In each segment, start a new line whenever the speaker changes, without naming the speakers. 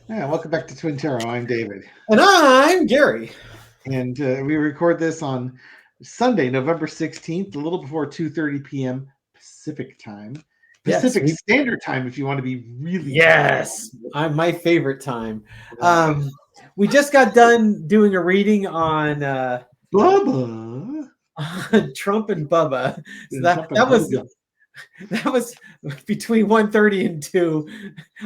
Yeah, welcome back to Twin Tarot. I'm David,
And I'm Gary.
and we record this on Sunday, November 16th, a little before 2:30 p.m. Pacific time,
Yes,
Pacific Standard Time, if you want to be really technical.
I'm my favorite time.
Uh,
We just got done doing a reading on
Bubba
Trump and Bubba. So
and
that
Trump and
that was
Hogan,
that was between 1:30 and 2.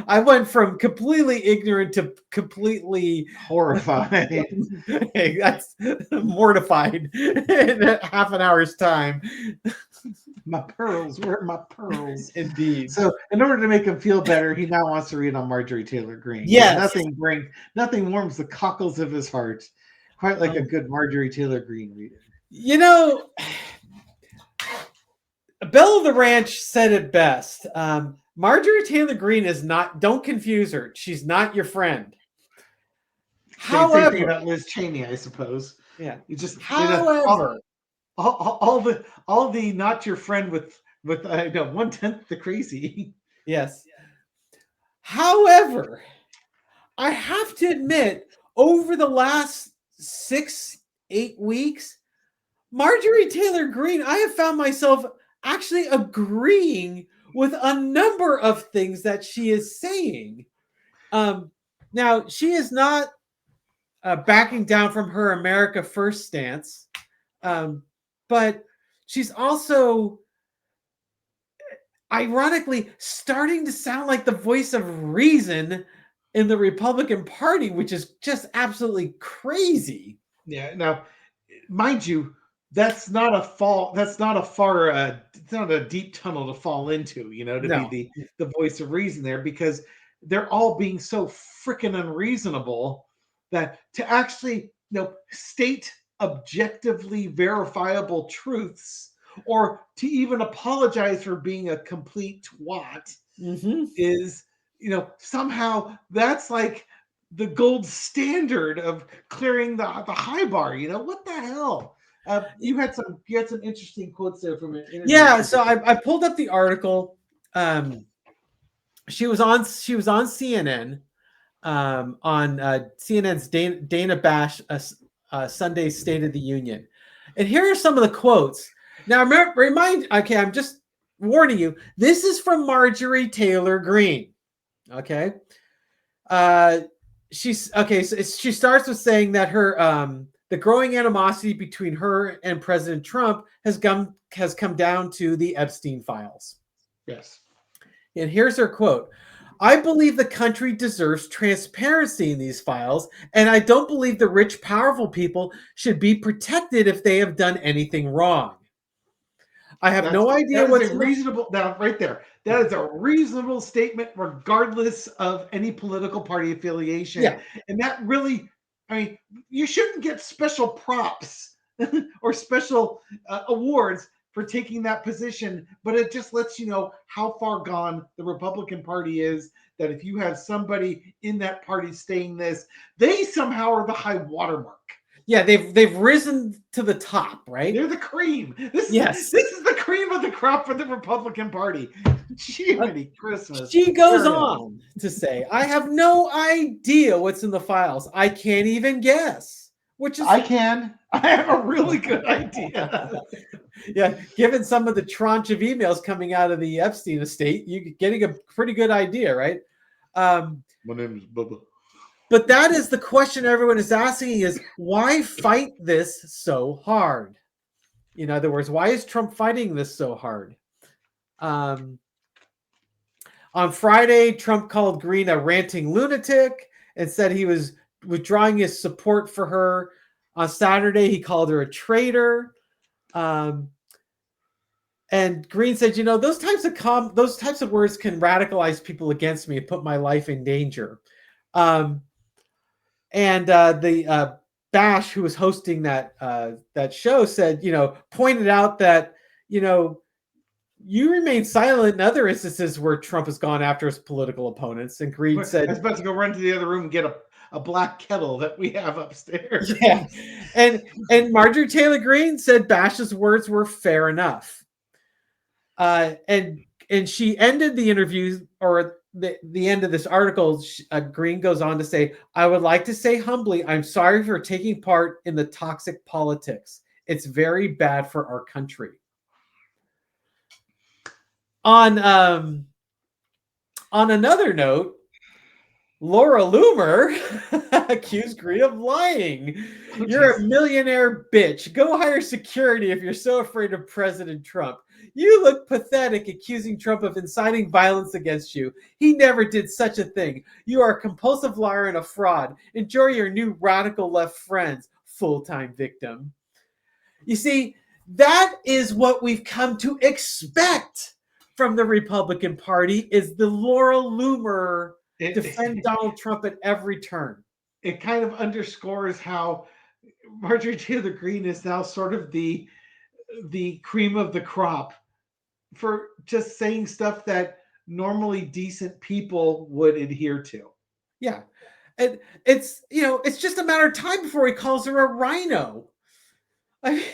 I went from completely ignorant to completely
horrified.
hey, that's mortified in half an hour's time.
My pearls, where are my pearls?
Indeed.
So, in order to make him feel better, he now wants to read on Marjorie Taylor Greene because
Yes.
nothing warms the cockles of his heart quite like a
Um,
good Marjorie Taylor Greene reading.
you know, Belle of the Ranch said it best. Marjorie Taylor Greene is not, don't confuse her. She's not your friend.
Same thing
However,
about Liz Cheney, I suppose.
yeah.
You just
However,
all the not your friend with 1/10 the crazy.
yes. However, I have to admit, over the last 8 weeks, Marjorie Taylor Greene, I have found myself actually agreeing with a number of things that she is saying. Now, she is not backing down from her America First stance, but she's also, ironically, starting to sound like the voice of reason in the Republican Party, which is just absolutely crazy.
Yeah. Now, mind you, that's not a fall. That's not a far. It's not a deep tunnel to fall into. To be
No.
the voice of reason there because they're all being so freaking unreasonable that to actually state objectively verifiable truths or to even apologize for being a complete twat
Mm-hmm.
is somehow that's like the gold standard of clearing the high bar. What the hell? You had some interesting quotes there from an interview
Yeah,
she
so
did.
I pulled up the article. She was on CNN, on CNN's Dana Bash Sunday State of the Union, and here are some of the quotes. Now, okay, I'm just warning you. This is from Marjorie Taylor Greene. Okay, uh, she's okay. So she starts with saying that the growing animosity between her and President Trump has come down to the Epstein files.
Yes.
And here's her quote. I believe the country deserves transparency in these files, and I don't believe the rich, powerful people should be protected if they have done anything wrong. I have
That's
no idea
that is
what's
a reasonable now right there. That is a reasonable statement, regardless of any political party affiliation.
yeah.
And that really, I mean, you shouldn't get special props or special awards for taking that position, but it just lets you know how far gone the Republican Party is. That if you have somebody in that party saying this, they somehow are the high watermark.
Yeah, they've risen to the top, right?
They're the cream. This is
Yes.
this is the cream of the crop for the Republican Party. Jiminy Christmas.
She goes
Carry on.
on to say, I have no idea what's in the files. I can't even guess. Which is
I can. I have a really good idea.
yeah, given some of the tranche of emails coming out of the Epstein estate, you're getting a pretty good idea, right?
My name is Bubba.
But that is the question everyone is asking is why fight this so hard? In other words, why is Trump fighting this so hard? On Friday, Trump called Greene a ranting lunatic and said he was withdrawing his support for her. On Saturday, he called her a traitor. And Greene said, those types of words can radicalize people against me and put my life in danger. And the Bash, who was hosting that show, said, pointed out that, you remain silent in other instances where Trump has gone after his political opponents. And Greene said,
I was about to go run to the other room and get a black kettle that we have upstairs.
yeah. And Marjorie Taylor Greene said Bash's words were fair enough. And she ended the interview, or the end of this article, Greene goes on to say, I would like to say humbly, I'm sorry for taking part in the toxic politics. It's very bad for our country. On another note, Laura Loomer accused Greene of lying.
Oh,
You're
geez.
a millionaire bitch. Go hire security if you're so afraid of President Trump. You look pathetic accusing Trump of inciting violence against you. He never did such a thing. You are a compulsive liar and a fraud. Enjoy your new radical left friends, full-time victim. You see, that is what we've come to expect from the Republican Party, is the Laura Loomer defend Donald Trump at every turn.
It kind of underscores how Marjorie Taylor Greene is now sort of the cream of the crop for just saying stuff that normally decent people would adhere to.
Yeah. And it's just a matter of time before he calls her a rhino. I mean,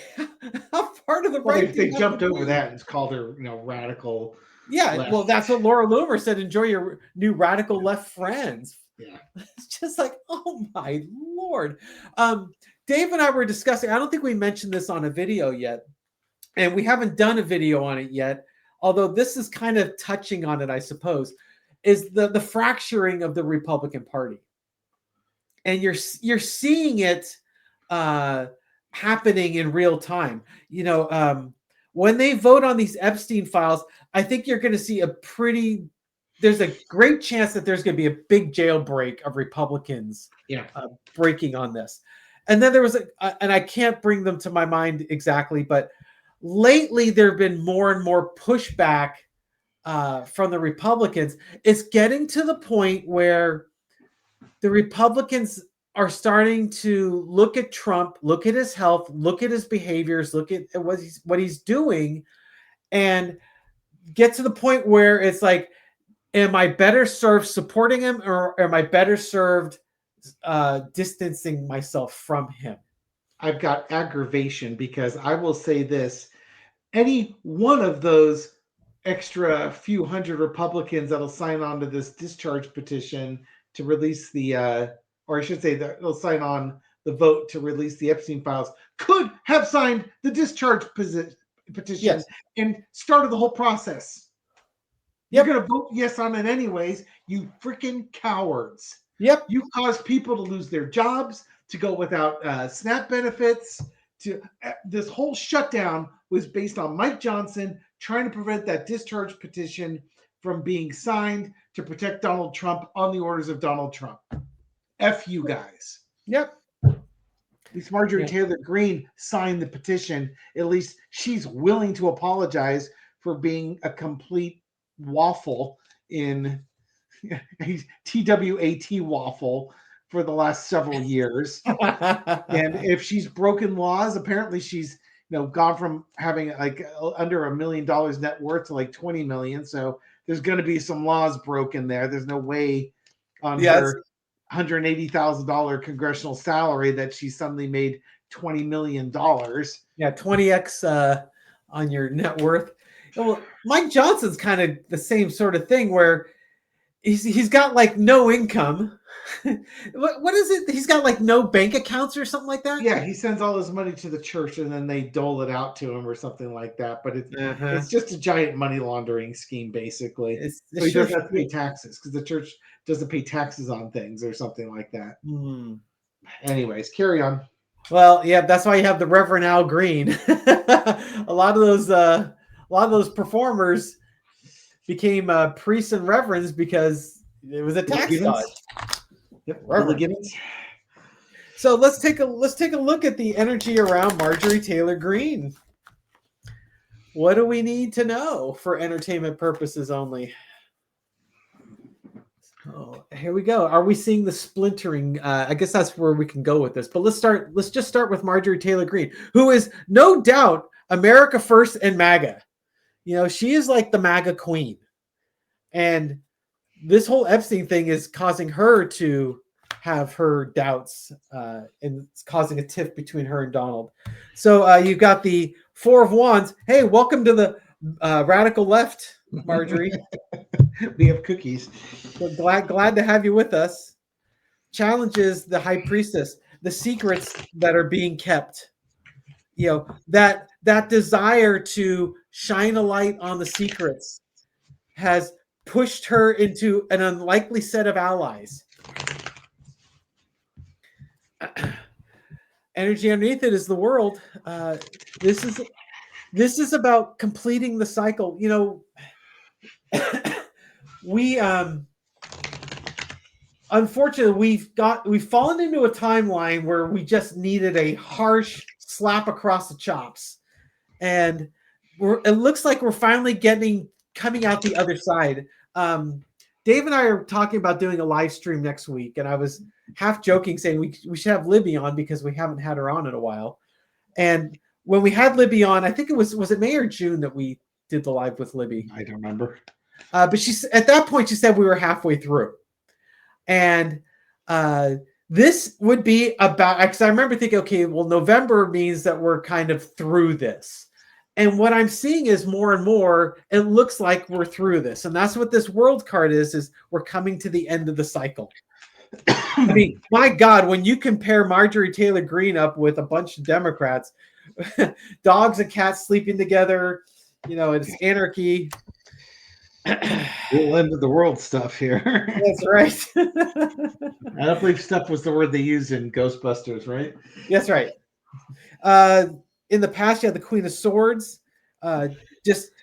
how part of the right
they jumped over that and called her, radical.
Yeah,
left.
well, that's what Laura Loomer said. Enjoy your new radical left friends.
Yeah.
It's just like, oh my Lord. Dave and I were discussing, I don't think we mentioned this on a video yet, and we haven't done a video on it yet, although this is kind of touching on it, I suppose, is the fracturing of the Republican Party. And you're seeing it happening in real time. When they vote on these Epstein files, I think you're going to see there's a great chance that there's going to be a big jailbreak of Republicans breaking on this. And then there was and I can't bring them to my mind exactly, but lately there have been more and more pushback from the Republicans. It's getting to the point where the Republicans are starting to look at Trump, look at his health, look at his behaviors, look at what he's doing, and get to the point where it's like, am I better served supporting him, or am I better served distancing myself from him?
I've got aggravation, because I will say this: any one of those extra few hundred Republicans that'll sign on to this discharge petition to release or I should say that they'll sign on the vote to release the Epstein files, could have signed the discharge petition and started the whole process. You're going to vote yes on it anyways, you freaking cowards.
Yep.
You caused people to lose their jobs, to go without SNAP benefits. This whole shutdown was based on Mike Johnson trying to prevent that discharge petition from being signed to protect Donald Trump on the orders of Donald Trump. F you guys.
Yep.
At least Marjorie Taylor Greene signed the petition. At least she's willing to apologize for being a complete waffle in TWAT waffle for the last several years. And if she's broken laws, apparently she's gone from having like under $1 million net worth to like 20 million. So there's going to be some laws broken there. There's no way on her $180,000 congressional salary that she suddenly made $20 million.
Yeah, 20x on your net worth. Well, Mike Johnson's kind of the same sort of thing, where he's got like no income. What is it? He's got like no bank accounts or something like that.
Yeah, he sends all his money to the church and then they dole it out to him or something like that. But it's just a giant money laundering scheme, basically. So he doesn't have to pay taxes, because the church doesn't pay taxes on things or something like that. Anyways, carry on.
Well, yeah, that's why you have the Reverend Al Green. a lot of those performers became priests and reverends because it was a tax dodge.
Yep,
so let's take a look at the energy around Marjorie Taylor Greene. What do we need to know for entertainment purposes only? Oh, here we go. Are we seeing the splintering? I guess that's where we can go with this. But let's just start with Marjorie Taylor Greene, who is no doubt America first and MAGA. She is like the MAGA queen. And this whole Epstein thing is causing her to have her doubts, and it's causing a tiff between her and Donald. So you've got the Four of Wands. Hey, welcome to the radical left Marjorie.
We have cookies.
We're glad to have you with us. Challenges the high priestess, the secrets that are being kept. That desire to shine a light on the secrets has pushed her into an unlikely set of allies. Energy underneath it is the world. This is about completing the cycle. We unfortunately we've fallen into a timeline where we just needed a harsh slap across the chops, and it looks like we're finally coming out the other side. Dave and I are talking about doing a live stream next week, and I was half joking saying we should have Libby on because we haven't had her on in a while. And when we had Libby on, I think it was it May or June that we did the live with Libby?
I don't remember.
But at that point she said we were halfway through, and this would be about, because I remember thinking, okay, well, November means that we're kind of through this. And what I'm seeing is more and more, it looks like we're through this. And that's what this world card is we're coming to the end of the cycle. I mean, my God, when you compare Marjorie Taylor Greene up with a bunch of Democrats, dogs and cats sleeping together, it's anarchy.
We'll end of the world stuff here.
That's right.
I don't believe stuff was the word they used in Ghostbusters, right?
That's right. In the past, you had the Queen of Swords.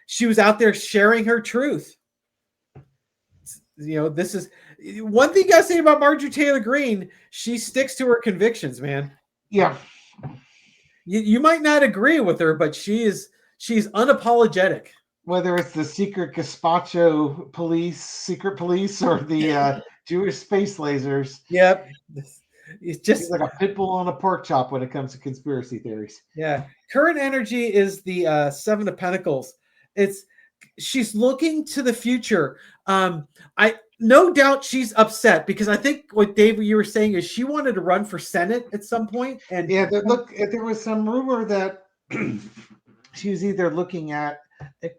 She was out there sharing her truth. This is one thing you gotta say about Marjorie Taylor Greene. She sticks to her convictions, man.
Yeah.
You might not agree with her, but she's unapologetic.
Whether it's the secret gazpacho police, secret police, or the Jewish space lasers.
Yep. It's just
She's like a pit bull on a pork chop when it comes to conspiracy theories.
Yeah. Current energy is the Seven of Pentacles. She's looking to the future. I no doubt she's upset because I think what Dave, you were saying is she wanted to run for Senate at some point. And
yeah, there was some rumor that she was either looking at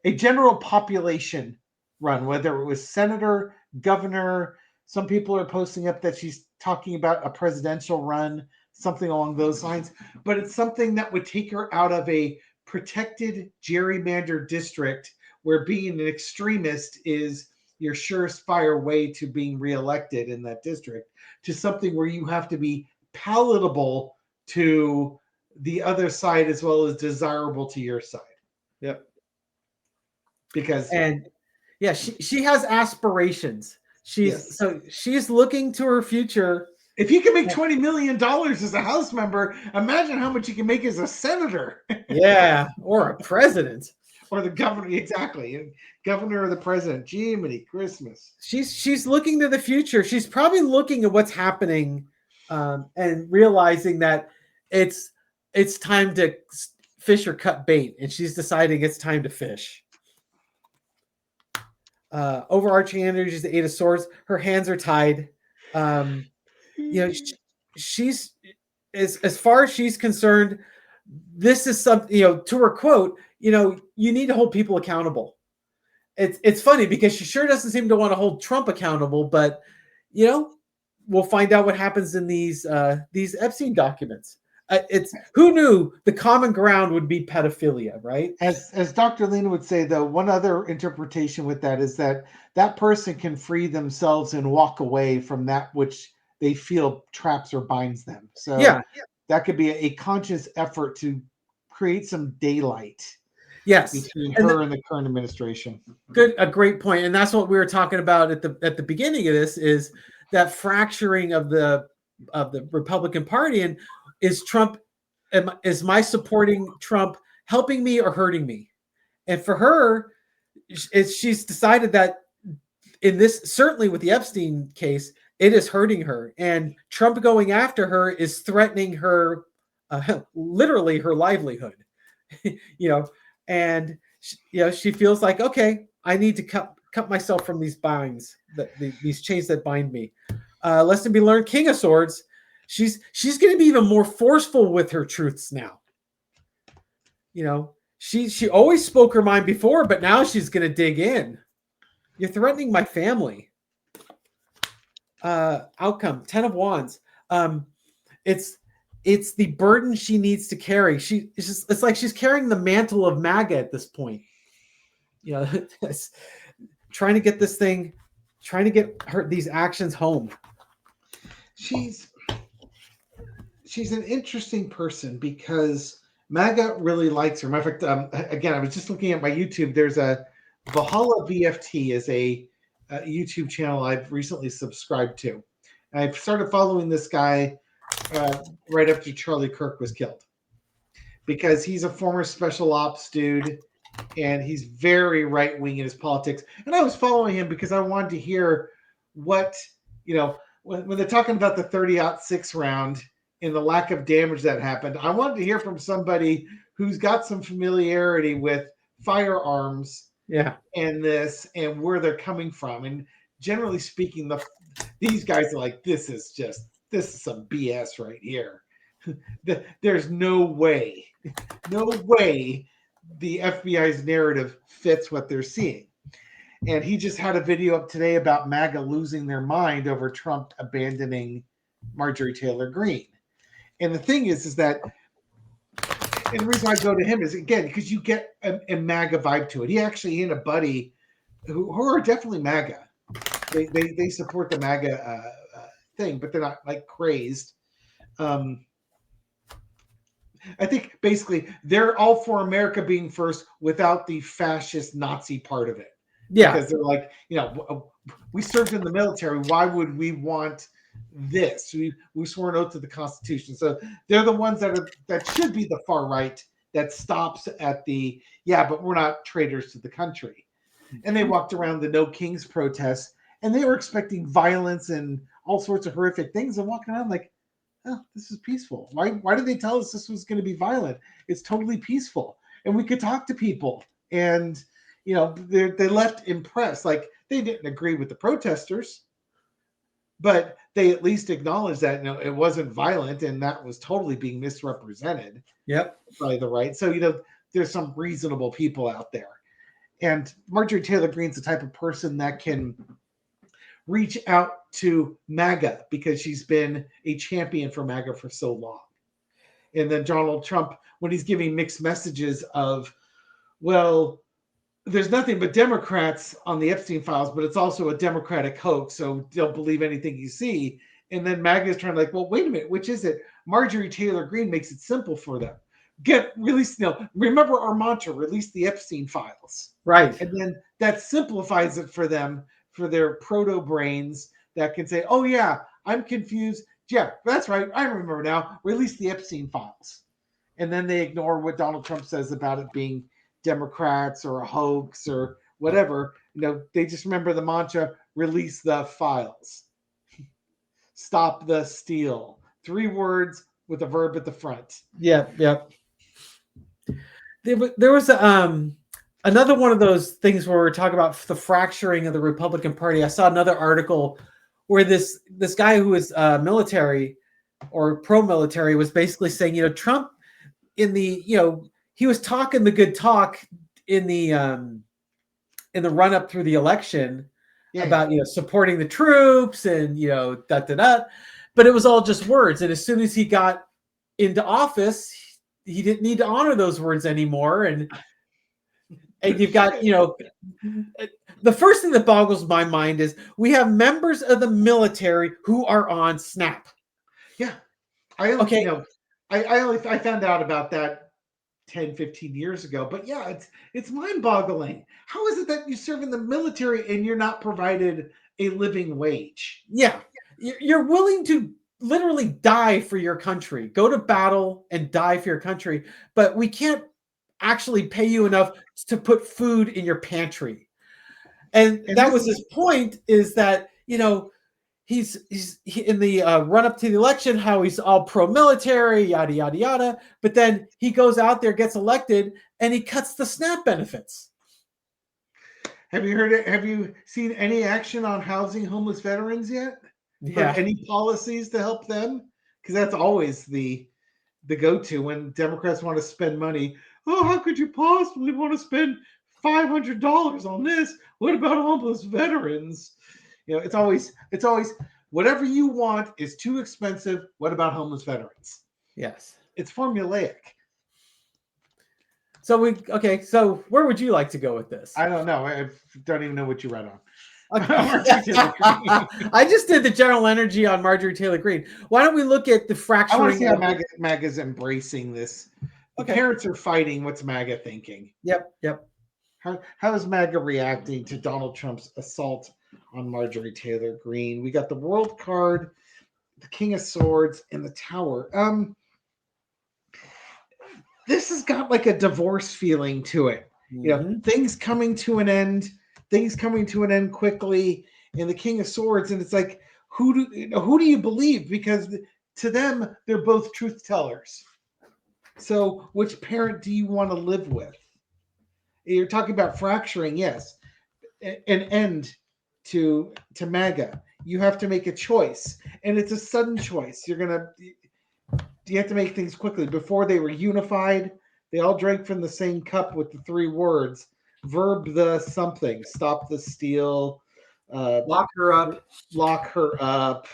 a general population run, whether it was senator, governor. Some people are posting up that she's talking about a presidential run, something along those lines. But it's something that would take her out of a protected gerrymandered district where being an extremist is your surefire way to being reelected in that district, to something where you have to be palatable to the other side as well as desirable to your side.
Yep.
Because
she has aspirations. She's looking to her future.
If you can make $20 million as a House member, imagine how much you can make as a senator.
Yeah, or a president.
Or the governor, exactly. Governor or the president. Jiminy Christmas.
She's looking to the future. She's probably looking at what's happening and realizing that it's time to fish or cut bait, and she's deciding it's time to fish. Overarching energy is the Eight of Swords. Her hands are tied. She's as far as she's concerned, this is something, to her quote, you need to hold people accountable. It's funny because she sure doesn't seem to want to hold Trump accountable, but we'll find out what happens in these Epstein documents. It's who knew the common ground would be pedophilia, right?
As Dr. Lena would say, though, one other interpretation with that is that person can free themselves and walk away from that which they feel traps or binds them. So that could be a conscious effort to create some daylight.
Yes,
between her and the current administration.
A great point, and that's what we were talking about at the beginning of this, is that fracturing of the Republican Party. And is Trump, is my supporting Trump helping me or hurting me? And for her, she's decided that in this, certainly with the Epstein case, it is hurting her, and Trump going after her is threatening her, literally her livelihood. And she feels like, okay, I need to cut myself from these binds, these chains that bind me. Lesson be learned, King of Swords. She's going to be even more forceful with her truths now. She always spoke her mind before, but now she's going to dig in. You're threatening my family. Outcome 10 of Wands. Um, it's the burden she needs to carry. It's like she's carrying the mantle of MAGA at this point. You know, trying to get this thing, trying to get these actions home.
She's an interesting person because MAGA really likes her. Matter of fact, again, I was just looking at my YouTube. There's a Valhalla VFT is a YouTube channel I've recently subscribed to. And I've started following this guy right after Charlie Kirk was killed because he's a former special ops dude and he's very right wing in his politics. And I was following him because I wanted to hear what, when they're talking about the 30-06 round and the lack of damage that happened, I wanted to hear from somebody who's got some familiarity with firearms and this and where they're coming from. And generally speaking, these guys are like, this is some BS right here. There's no way the FBI's narrative fits what they're seeing. And he just had a video up today about MAGA losing their mind over Trump abandoning Marjorie Taylor Greene. And the thing is that, and the reason I go to him is, again, because you get a MAGA vibe to it. He actually and a buddy who are definitely MAGA. They support the MAGA thing, but they're not like crazed. I think basically they're all for America being first without the fascist Nazi part of it.
Yeah.
Because they're like, we served in the military. Why would we want this? We swore an oath to the Constitution. So they're the ones that should be the far right that stops at the, but we're not traitors to the country. And they walked around the No Kings protests and they were expecting violence and all sorts of horrific things and walking around like, oh, this is peaceful. Why did they tell us this was going to be violent? It's totally peaceful. And we could talk to people. And, they left impressed. Like, they didn't agree with the protesters, but they at least acknowledged that, it wasn't violent and that was totally being misrepresented by the right. So, there's some reasonable people out there. And Marjorie Taylor Greene's the type of person that can reach out to MAGA because she's been a champion for MAGA for so long. And then Donald Trump, when he's giving mixed messages of, well, there's nothing but Democrats on the Epstein files, but it's also a Democratic hoax, so don't believe anything you see. And then MAGA is trying to well, wait a minute, which is it? Marjorie Taylor Greene makes it simple for them. Remember our mantra, release the Epstein files.
Right.
And then that simplifies it for them, for their proto brains that can say, oh yeah, I'm confused. Yeah, that's right. I remember now. Release the Epstein files. And then they ignore what Donald Trump says about it being Democrats or a hoax or whatever. They just remember the mantra, release the files. Stop the steal. 3 words with a verb at the front.
Yeah. There was another one of those things where we're talking about the fracturing of the Republican Party. I saw another article where this guy who is military or pro-military was basically saying, Trump in the, he was talking the good talk in the run up through the election about, supporting the troops and, but it was all just words. And as soon as he got into office, he didn't need to honor those words anymore. And you've got, the first thing that boggles my mind is we have members of the military who are on SNAP.
Yeah. I found out about that 10, 15 years ago, but it's mind-boggling. How is it that you serve in the military and you're not provided a living wage?
Yeah. You're willing to literally die for your country, go to battle and die for your country, but we can't actually pay you enough to put food in your pantry. And that was his point, is that, he's in the run up to the election, how he's all pro-military, yada, yada, yada. But then he goes out there, gets elected, and he cuts the SNAP benefits.
Have you heard it? Have you seen any action on housing homeless veterans yet?
Yeah.
Or any policies to help them? Because that's always the go-to when Democrats want to spend money. oh, how could you possibly want to spend $500 on this? What about homeless veterans? It's always whatever you want is too expensive. What about homeless veterans?
Yes.
It's formulaic.
So where would you like to go with this?
I don't know. I don't even know what you read on.
Okay. I just did the general energy on Marjorie Taylor Greene. Why don't we look at the fracturing?
I want to see how MAGA's embracing this. The parents are fighting. What's MAGA thinking?
Yep.
How is MAGA reacting to Donald Trump's assault on Marjorie Taylor Greene? We got the World card, the King of Swords, and the Tower. This has got like a divorce feeling to it. Things coming to an end quickly, and the King of Swords, and it's like, who do you believe? Because to them, they're both truth tellers. So which parent do you want to live with? You're talking about fracturing, yes. An end to MAGA. You have to make a choice, and it's a sudden choice. You have to make things quickly. Before, they were unified. They all drank from the same cup with the 3 words: verb the something, stop the steal,
lock her up,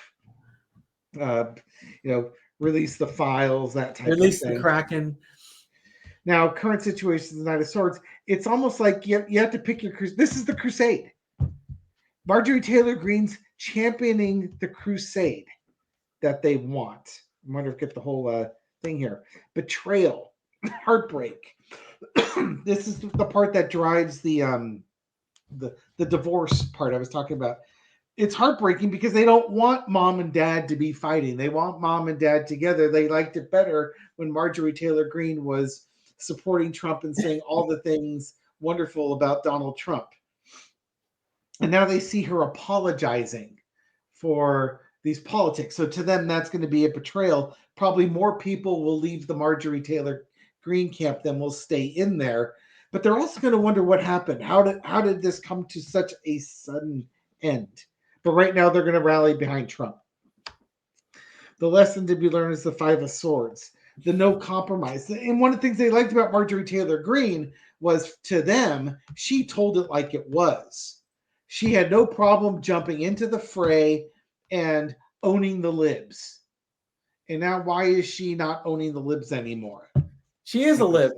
release the files, that type
release
of thing.
The Kraken.
Now, current situation is the Knight of Swords. It's almost like you have to pick your crusade. This is the crusade. Marjorie Taylor Greene's championing the crusade that they want. I wonder if I get the whole thing here. Betrayal, heartbreak. This is the part that drives the divorce part I was talking about. It's heartbreaking because they don't want mom and dad to be fighting. They want mom and dad together. They liked it better when Marjorie Taylor Greene was supporting Trump and saying all the things wonderful about Donald Trump. And now they see her apologizing for these politics. So to them, that's going to be a betrayal. Probably more people will leave the Marjorie Taylor Greene camp than will stay in there. But they're also going to wonder what happened. How did this come to such a sudden end? But right now, they're going to rally behind Trump. The lesson to be learned is the 5 of Swords, the no compromise. And one of the things they liked about Marjorie Taylor Greene was, to them, she told it like it was. She had no problem jumping into the fray and owning the libs. And now, why is she not owning the libs anymore?
She is a lib.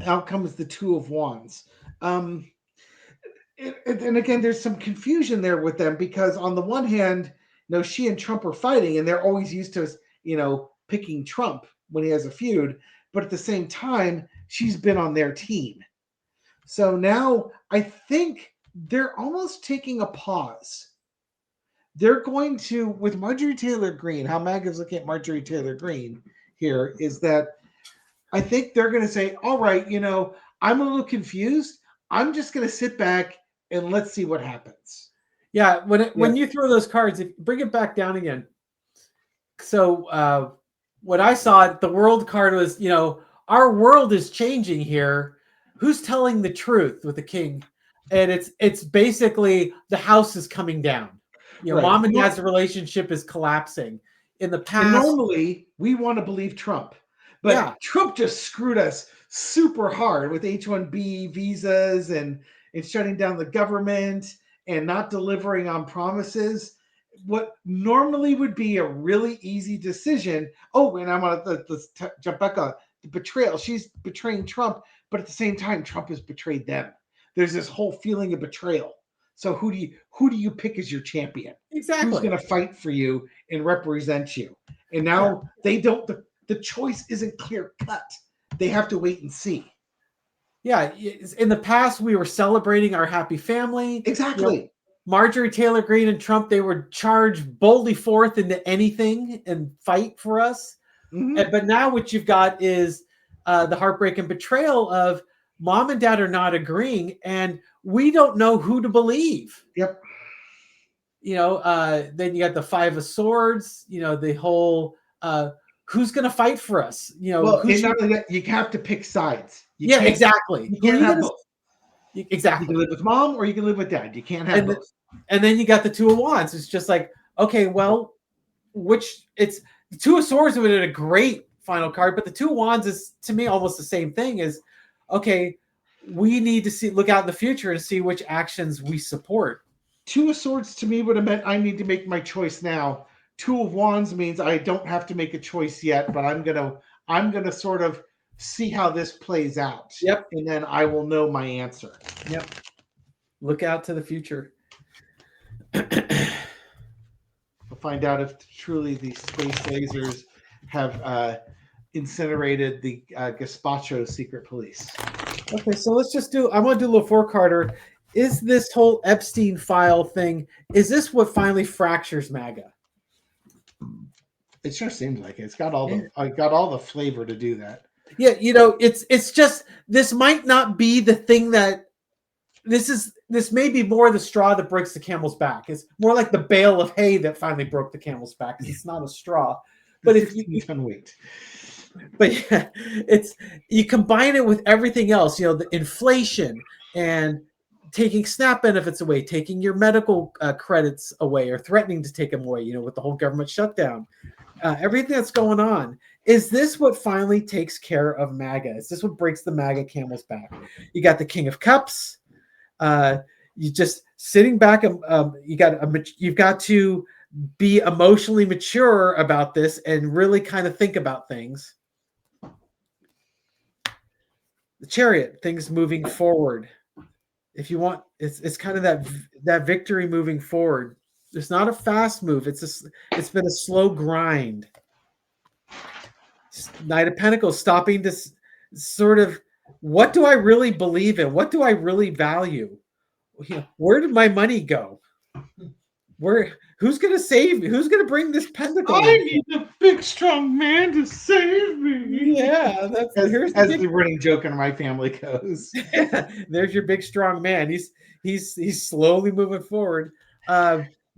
Out comes the 2 of Wands. And again, there's some confusion there with them, because on the one hand, she and Trump are fighting, and they're always used to, picking Trump when he has a feud. But at the same time, she's been on their team. So now I think they're almost taking a pause. They're going to, with Marjorie Taylor Greene, how MAGA's looking at Marjorie Taylor Greene here is that I think they're going to say, all right, I'm a little confused. I'm just going to sit back and let's see what happens.
Yeah, when you throw those cards, bring it back down again. So when I saw it, the world card was, our world is changing here. Who's telling the truth with the king? And it's basically the house is coming down. Right. Mom and dad's relationship is collapsing. In the past,
and normally we want to believe Trump, but Trump just screwed us super hard with H-1B visas and shutting down the government and not delivering on promises. What normally would be a really easy decision. Oh, and I'm going to jump back on the betrayal. She's betraying Trump, but at the same time, Trump has betrayed them. There's this whole feeling of betrayal. So who do you pick as your champion?
Exactly.
Who's going to fight for you and represent you? And now they don't. The choice isn't clear cut. They have to wait and see.
Yeah, in the past we were celebrating our happy family.
Exactly.
Marjorie Taylor Greene and Trump, they would charge boldly forth into anything and fight for us. Mm-hmm. But now what you've got is the heartbreak and betrayal of mom and dad are not agreeing, and we don't know who to believe.
Yep.
Then you got the 5 of Swords, the whole who's going to fight for us?
Well, you have to pick sides.
Exactly.
You can't have both.
Exactly.
You can live with mom or you can live with dad. You can't have both.
And then you got the 2 of Wands. It's just like, okay, well, it's the 2 of Swords would have been a great final card, but the Two of Wands is to me almost the same thing. Is okay. We need to look out in the future and see which actions we support.
Two of Swords to me would have meant I need to make my choice now. Two of Wands means I don't have to make a choice yet, but I'm gonna sort of see how this plays out.
Yep.
And then I will know my answer.
Yep. Look out to the future.
We'll find out if truly the space lasers have incinerated the Gazpacho secret police.
Okay, so let's just do. I want to do a little four-carder. Is this whole Epstein file thing? Is this what finally fractures MAGA?
It sure seems like it. It's got all the flavor to do that.
Yeah, it's just this might not be the thing that this may be more the straw that breaks the camel's back. It's more like the bale of hay that finally broke the camel's back. It's not a straw, but if you
can wait.
But yeah, you combine it with everything else, the inflation and taking SNAP benefits away, taking your medical credits away, or threatening to take them away, with the whole government shutdown, everything that's going on. Is this what finally takes care of MAGA? Is this what breaks the MAGA camel's back? You got the King of Cups. You just sitting back. You've got to be emotionally mature about this and really kind of think about things. The Chariot, things moving forward. If you want, it's kind of that victory moving forward. It's not a fast move. It's been a slow grind. Knight of Pentacles, stopping to sort of, what do I really believe in? What do I really value? Where did my money go? Who's going to save me? Who's going to bring this pentacle?
I need a big, strong man to save me.
Yeah, that's
as the running joke in my family goes.
There's your big, strong man. He's slowly moving forward.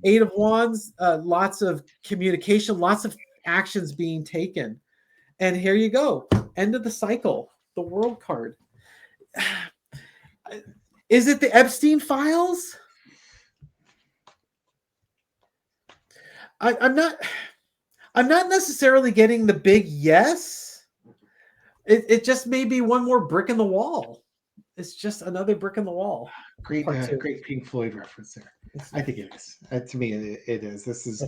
Eight of Wands, lots of communication, lots of actions being taken. And here you go. End of the cycle. The World card. Is it the Epstein files? I'm not necessarily getting the big yes. It just may be one more brick in the wall. It's just another brick in the wall.
Great Pink Floyd reference there. I think it is. To me, it is. This is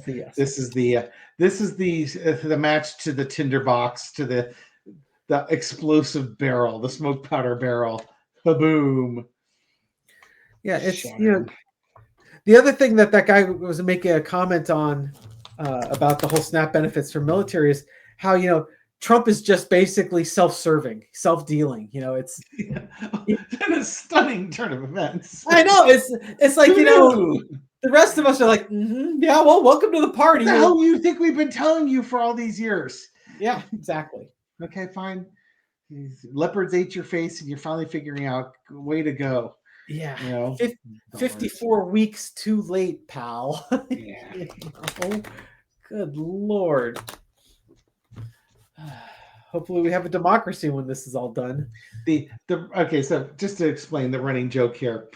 the match to the tinderbox, to the explosive barrel, the smoke powder barrel. Boom.
Yeah, it's the other thing that guy was making a comment on about the whole SNAP benefits for military is how Trump is just basically self-serving, self-dealing. It's
been a stunning turn of events.
I know it's like the rest of us are like, yeah, well, welcome to the party.
What the hell you think we've been telling you for all these years?
Yeah, exactly.
Okay, fine. Leopards ate your face, and you're finally figuring out. Way to go.
Yeah, 54 weeks too late, pal.
Yeah.
Good Lord. Hopefully we have a democracy when this is all done.
Okay, so just to explain the running joke here,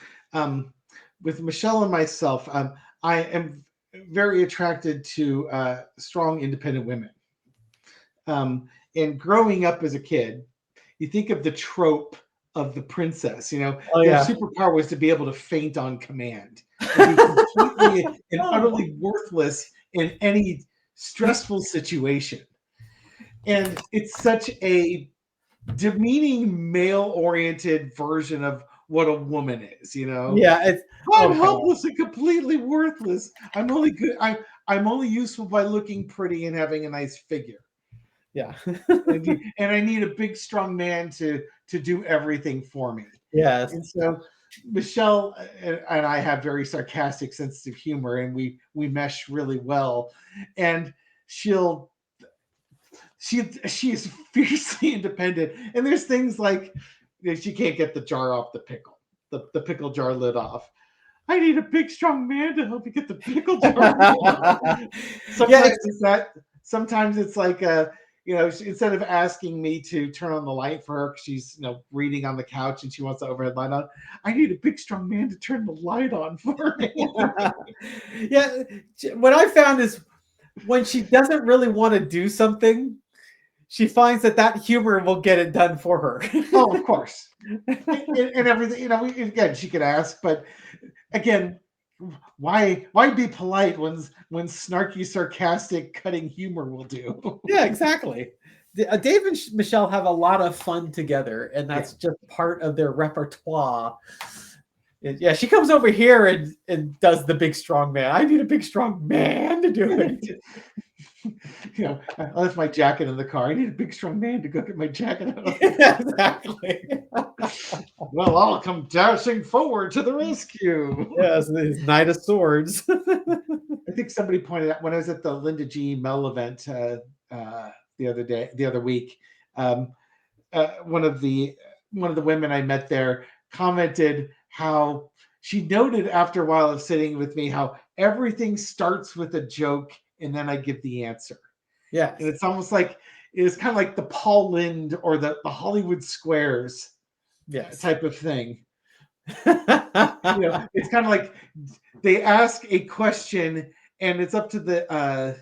with Michelle and myself, I am very attracted to strong, independent women. And growing up as a kid, you think of the trope of the princess, their superpower was to be able to faint on command, and be completely and utterly worthless in any stressful situation. And it's such a demeaning male-oriented version of what a woman is,
Yeah,
I'm helpless and completely worthless. I'm only good. I'm only useful by looking pretty and having a nice figure.
Yeah.
and I need a big, strong man to do everything for me.
Yes.
And so Michelle and I have very sarcastic, sensitive humor, and we mesh really well. And she is fiercely independent. And there's things like she can't get the jar off the pickle, the pickle jar lid off. I need a big, strong man to help me get the pickle jar. Sometimes it's like instead of asking me to turn on the light for her, she's reading on the couch and she wants the overhead light on. I need a big, strong man to turn the light on for me.
Yeah, what I found is when she doesn't really want to do something, she finds that humor will get it done for her.
Oh, of course. And everything, again, she could ask, but again, why be polite when snarky, sarcastic, cutting humor will do?
Yeah, exactly. Dave and Michelle have a lot of fun together, and that's just part of their repertoire. Yeah, she comes over here and does the big strong man. I need a big strong man to do it.
I left my jacket in the car. I need a big strong man to go get my jacket out.
Yeah, exactly.
Well, I'll come dashing forward to the rescue.
Yes, the Knight of Swords.
I think somebody pointed out when I was at the Linda G. Mell event the other week. One of the women I met there commented how she noted after a while of sitting with me how everything starts with a joke and then I give the answer.
Yeah,
and it's almost like it's kind of like the Paul Lynde or the Hollywood Squares type of thing. It's kind of like they ask a question and it's up to the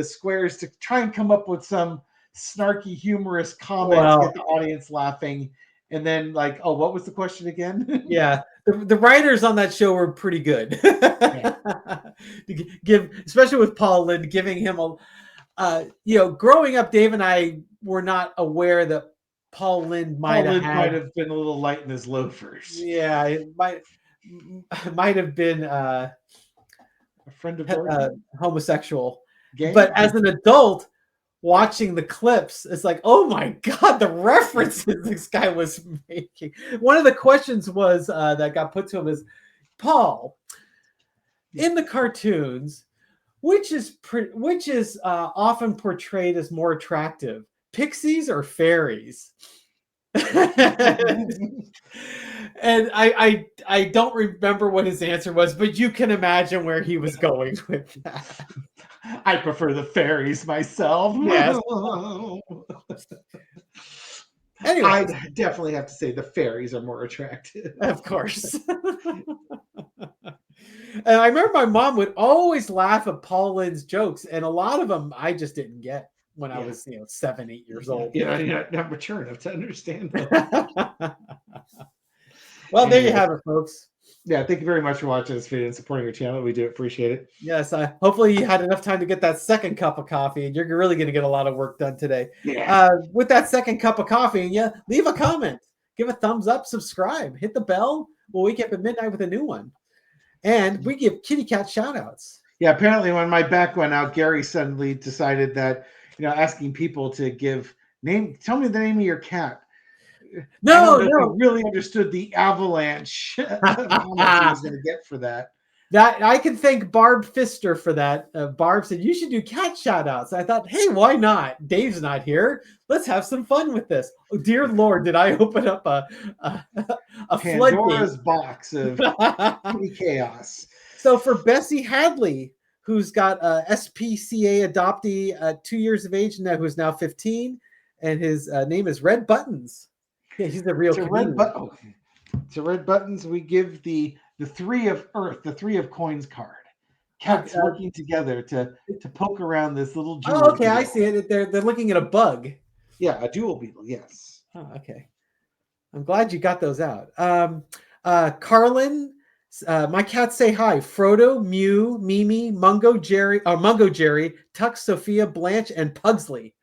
squares to try and come up with some snarky, humorous comment to get the audience laughing. And then like, oh, what was the question again?
Yeah, the writers on that show were pretty good. Especially with Paul Lynde, giving him growing up, Dave and I were not aware that Paul Lynde might have
been a little light in his loafers.
Yeah, it might have been a
friend of
homosexual. Gay? But as an adult, watching the clips, it's like, oh my God, the references this guy was making. One of the questions was that got put to him is, Paul, in the cartoons, which is often portrayed as more attractive, pixies or fairies? And I don't remember what his answer was, but you can imagine where he was going with that.
I prefer the fairies myself.
Yes. Anyway,
I definitely have to say the fairies are more attractive.
Of course. And I remember my mom would always laugh at Paul Lynde's jokes, and a lot of them I just didn't get when I was 7, 8 years old.
Yeah, not mature enough to understand them.
Well, there you have it, folks.
Yeah, thank you very much for watching this video and supporting our channel. We do appreciate it.
Yes, hopefully you had enough time to get that second cup of coffee, and you're really going to get a lot of work done today.
Yeah.
With that second cup of coffee, leave a comment, give a thumbs up, subscribe, hit the bell. We'll wake up at midnight with a new one. And we give kitty cat shout outs.
Yeah, apparently when my back went out, Gary suddenly decided that, asking people to tell me the name of your cat.
No.
Really understood the avalanche comments he was going to get for that.
That I can thank Barb Pfister for that. Barb said you should do cat shout outs. I thought, hey, why not? Dave's not here. Let's have some fun with this. Oh, dear Lord, did I open up a
Pandora's box of chaos.
So for Bessie Hadley, who's got a SPCA adoptee 2 years of age now, who's now 15, and his name is Red Buttons. Yeah, he's a real comedian.
To Red Buttons, we give the 3 of Earth, the 3 of Coins card. Cats working together to poke around this little jewel.
Oh, okay, beetle. I see it. They're looking at a bug.
Yeah, a jewel beetle. Yes.
Oh, okay. I'm glad you got those out. Carlin, my cats say hi. Frodo, Mew, Mimi, Mungo Jerry, Tux, Sophia, Blanche, and Pugsley.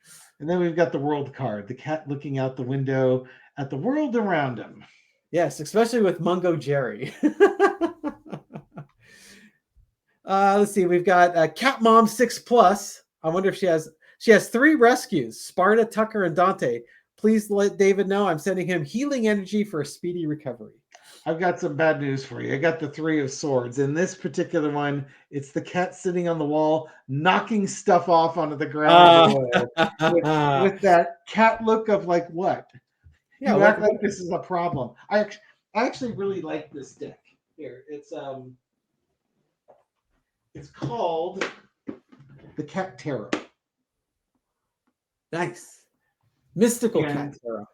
And then we've got the world card, the cat looking out the window at the world around him.
Yes, especially with Mungo Jerry. Let's see. We've got Cat Mom 6+. I wonder if she has 3 rescues: Sparta, Tucker, and Dante. Please let David know I'm sending him healing energy for a speedy recovery. I've got some bad news for you. I got the 3 of Swords. In this particular one, it's the cat sitting on the wall, knocking stuff off onto the ground with that cat look of like, what? Yeah, you act like this is a problem. I actually really like this deck. Here, it's called the Cat Tarot. Nice. Mystical Cat Tarot.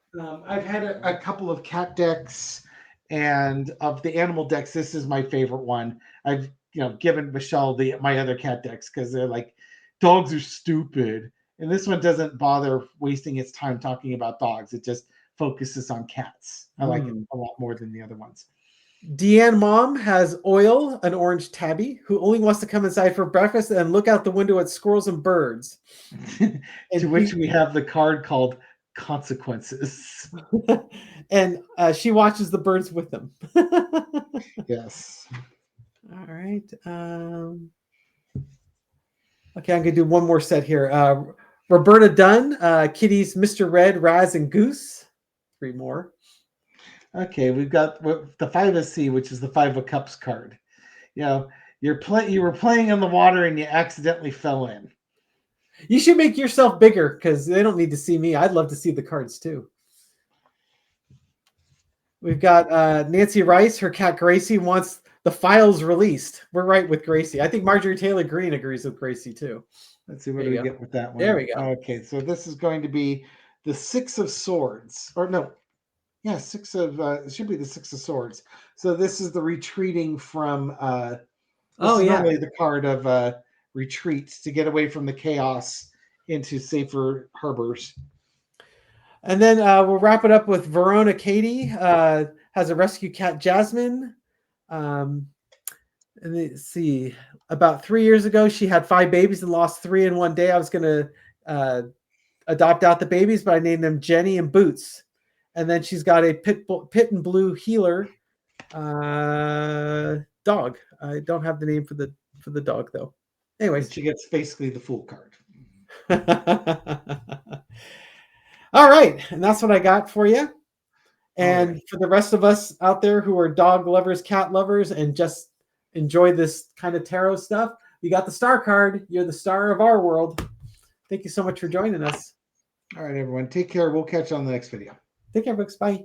I've had a couple of cat decks, and of the animal decks, this is my favorite one. I've given Michelle my other cat decks because they're like, dogs are stupid,
And this one doesn't bother wasting its time talking about dogs. It just focuses on cats. I like it a lot more than the other ones.
Deanne Mom has Oil, an orange tabby, who only wants to come inside for breakfast and look out the window at squirrels and birds.
To which we have the card called Consequences.
And she watches the birds with them.
Yes.
All right. Okay, I'm going to do one more set here. Roberta Dunn, Kitties, Mr. Red, Raz, and Goose. 3 more.
Okay, we've got the 5 of C, which is the 5 of Cups card. You know, you were playing in the water and you accidentally fell in.
You should make yourself bigger because they don't need to see me. I'd love to see the cards too. We've got Nancy Rice. Her cat Gracie wants the files released. We're right with Gracie. I think Marjorie Taylor Greene agrees with Gracie too.
Let's see what do we get with that one.
There we go.
Okay, so this is going to be the 6 of Swords, or no, yeah, 6 of it should be the 6 of Swords. So this is the retreating from. Normally the card of retreat to get away from the chaos into safer harbors.
And then we'll wrap it up with Verona Katie has a rescue cat, Jasmine. And let's see, about 3 years ago, she had 5 babies and lost 3 in one day. I was going to adopt out the babies, but I named them Jenny and Boots. And then she's got a pit and blue healer dog. I don't have the name for the dog though. Anyways,
she gets basically the Fool card.
All right, and that's what I got for you. And for the rest of us out there who are dog lovers, cat lovers, and just enjoy this kind of tarot stuff, you got the star card. You're the star of our world. Thank you so much for joining us.
All right, everyone. Take care. We'll catch you on the next video.
Take care, folks. Bye.